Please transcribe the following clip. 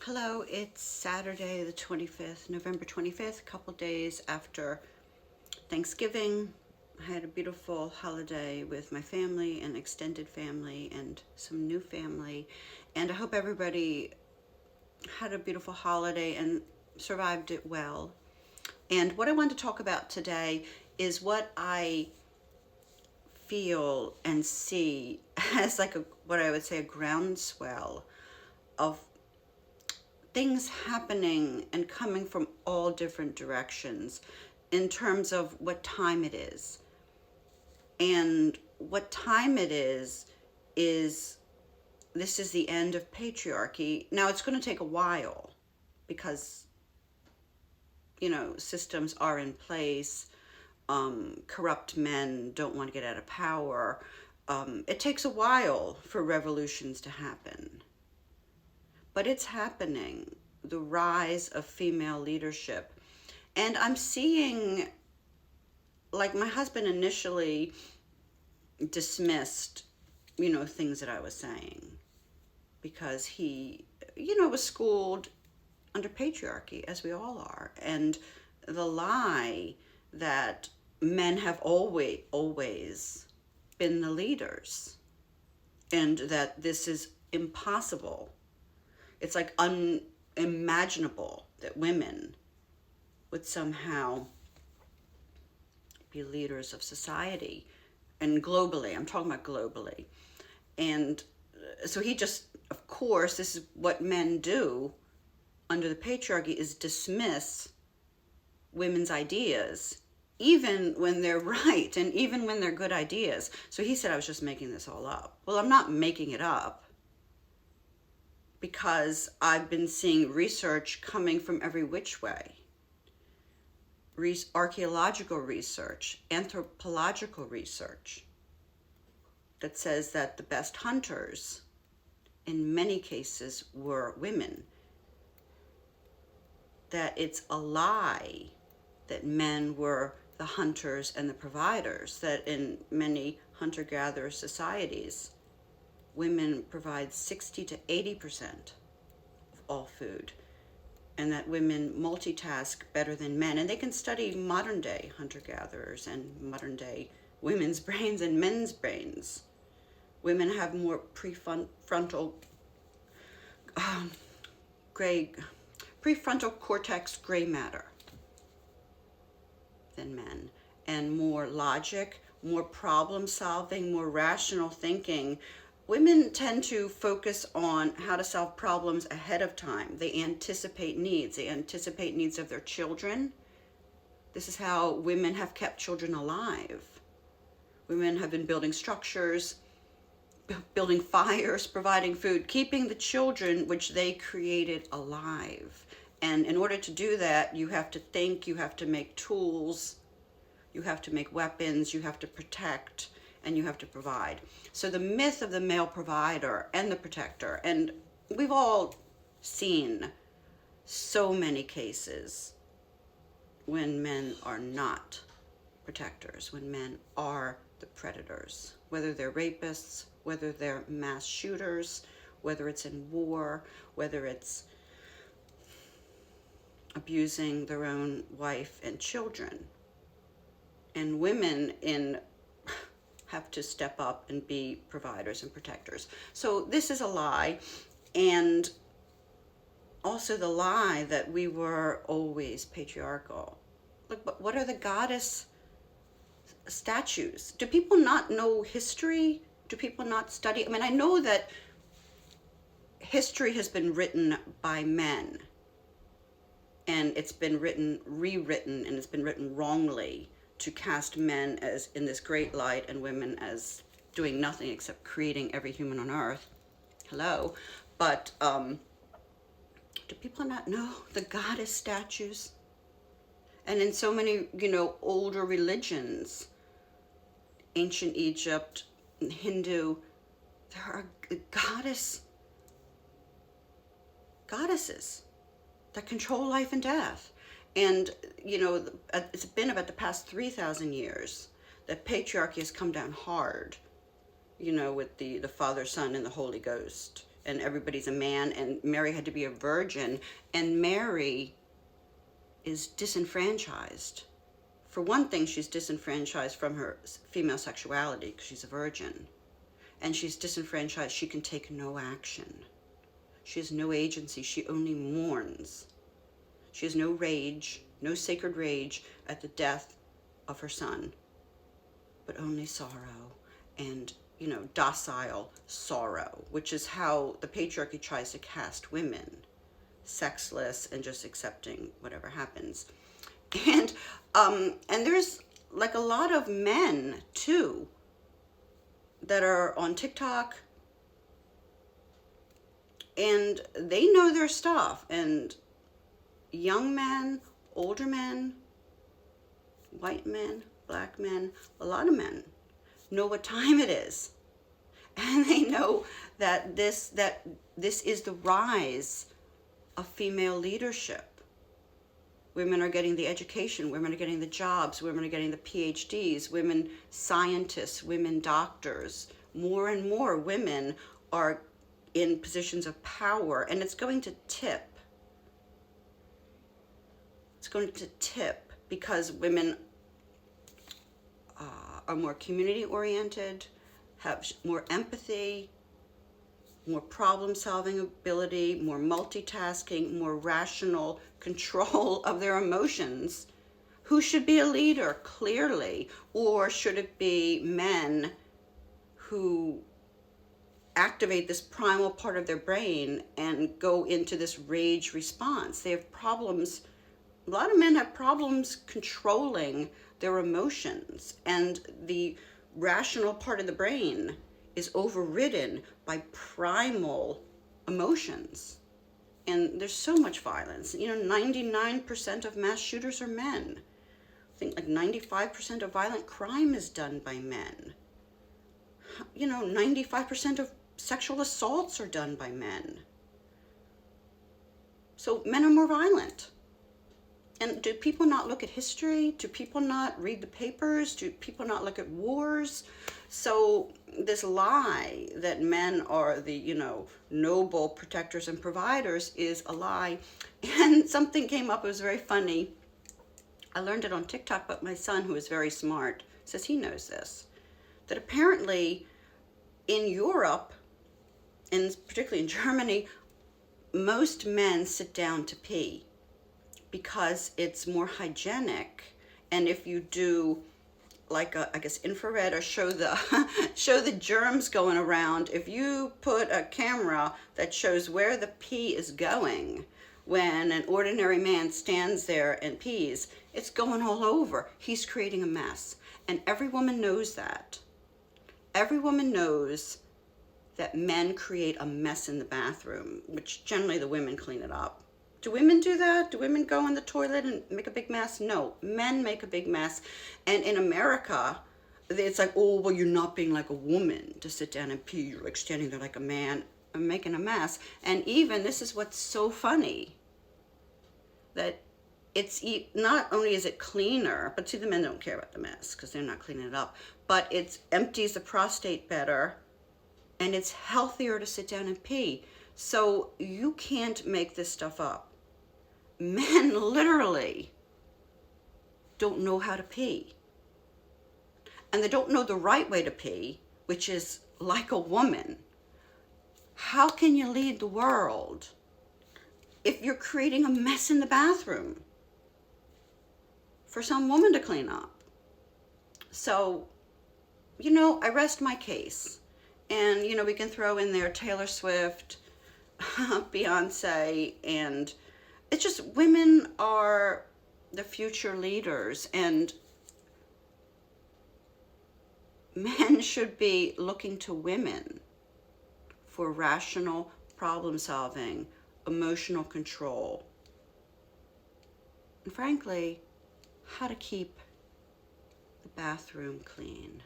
Hello, it's Saturday the 25th, November 25th, a couple days after Thanksgiving. I had a beautiful holiday with my family and extended family and some new family. And I hope everybody had a beautiful holiday and survived it well. And what I want to talk about today is what I feel and see as like what I would say a groundswell of things happening and coming from all different directions in terms of what time it is. And what time it is this is the end of patriarchy. Now it's going to take a while because, systems are in place. Corrupt men don't want to get out of power. It takes a while for revolutions to happen. But it's happening, the rise of female leadership. And I'm seeing, like my husband initially dismissed, things that I was saying because he, was schooled under patriarchy, as we all are. And the lie that men have always been the leaders and that this is impossible. It's like unimaginable that women would somehow be leaders of society and globally. I'm talking about globally. And so he just, of course, this is what men do under the patriarchy, is dismiss women's ideas, even when they're right and even when they're good ideas. So he said I was just making this all up. Well, I'm not making it up, because I've been seeing research coming from every which way. Archaeological research, anthropological research that says that the best hunters in many cases were women. That it's a lie that men were the hunters and the providers, that in many hunter-gatherer societies, women provide 60 to 80% of all food, and that women multitask better than men. And they can study modern day hunter-gatherers and modern day women's brains and men's brains. Women have more prefrontal cortex gray matter than men, and more logic, more problem solving, more rational thinking. Women tend to focus on how to solve problems ahead of time. They anticipate needs. They anticipate needs of their children. This is how women have kept children alive. Women have been building structures, building fires, providing food, keeping the children which they created alive. And in order to do that, you have to think, you have to make tools, you have to make weapons, you have to protect, and you have to provide. So the myth of the male provider and the protector, and we've all seen so many cases when men are not protectors, when men are the predators, whether they're rapists, whether they're mass shooters, whether it's in war, whether it's abusing their own wife and children. And women have to step up and be providers and protectors. So this is a lie. And also the lie that we were always patriarchal. Look, what are the goddess statues? Do people not know history? Do people not study? I mean, I know that history has been written by men, and it's been rewritten, and it's been written wrongly to cast men as in this great light and women as doing nothing except creating every human on earth. Hello. But do people not know the goddess statues? And in so many, older religions, ancient Egypt, Hindu, there are goddesses that control life and death. And, it's been about the past 3,000 years that patriarchy has come down hard, with the Father, Son, and the Holy Ghost, and everybody's a man, and Mary had to be a virgin, and Mary is disenfranchised. For one thing, she's disenfranchised from her female sexuality because she's a virgin. And she's disenfranchised. She can take no action. She has no agency. She only mourns. She has no rage, no sacred rage at the death of her son, but only sorrow and, docile sorrow, which is how the patriarchy tries to cast women, sexless and just accepting whatever happens. And there's like a lot of men too that are on TikTok, and they know their stuff, and young men, older men, white men, black men, a lot of men know what time it is. And they know that this is the rise of female leadership. Women are getting the education, women are getting the jobs, women are getting the PhDs, women scientists, women doctors. More and more women are in positions of power, and it's going to tip. It's going to tip because women are more community-oriented, have more empathy, more problem-solving ability, more multitasking, more rational control of their emotions. Who should be a leader, clearly? Or should it be men who activate this primal part of their brain and go into this rage response? They have problems. A lot of men have problems controlling their emotions, and the rational part of the brain is overridden by primal emotions. And there's so much violence. 99% of mass shooters are men. I think like 95% of violent crime is done by men. 95% of sexual assaults are done by men. So men are more violent. And do people not look at history? Do people not read the papers? Do people not look at wars? So this lie that men are the, noble protectors and providers is a lie. And something came up, it was very funny. I learned it on TikTok, but my son, who is very smart, says he knows this. That apparently in Europe, and particularly in Germany, most men sit down to pee because it's more hygienic. And if you do like infrared or show the germs going around, if you put a camera that shows where the pee is going when an ordinary man stands there and pees, it's going all over. He's creating a mess. And every woman knows that. Every woman knows that men create a mess in the bathroom, which generally the women clean it up. Do women do that? Do women go in the toilet and make a big mess? No, men make a big mess. And in America, it's like, oh, well, you're not being like a woman to sit down and pee. You're like standing there like a man and making a mess. And even, this is what's so funny, that it's not only is it cleaner, but see, the men don't care about the mess because they're not cleaning it up, but it empties the prostate better, and it's healthier to sit down and pee. So you can't make this stuff up. Men literally don't know how to pee. And they don't know the right way to pee, which is like a woman. How can you lead the world if you're creating a mess in the bathroom for some woman to clean up? So, I rest my case. And, we can throw in there Taylor Swift, Beyonce, and it's just women are the future leaders, and men should be looking to women for rational problem solving, emotional control, and frankly, how to keep the bathroom clean.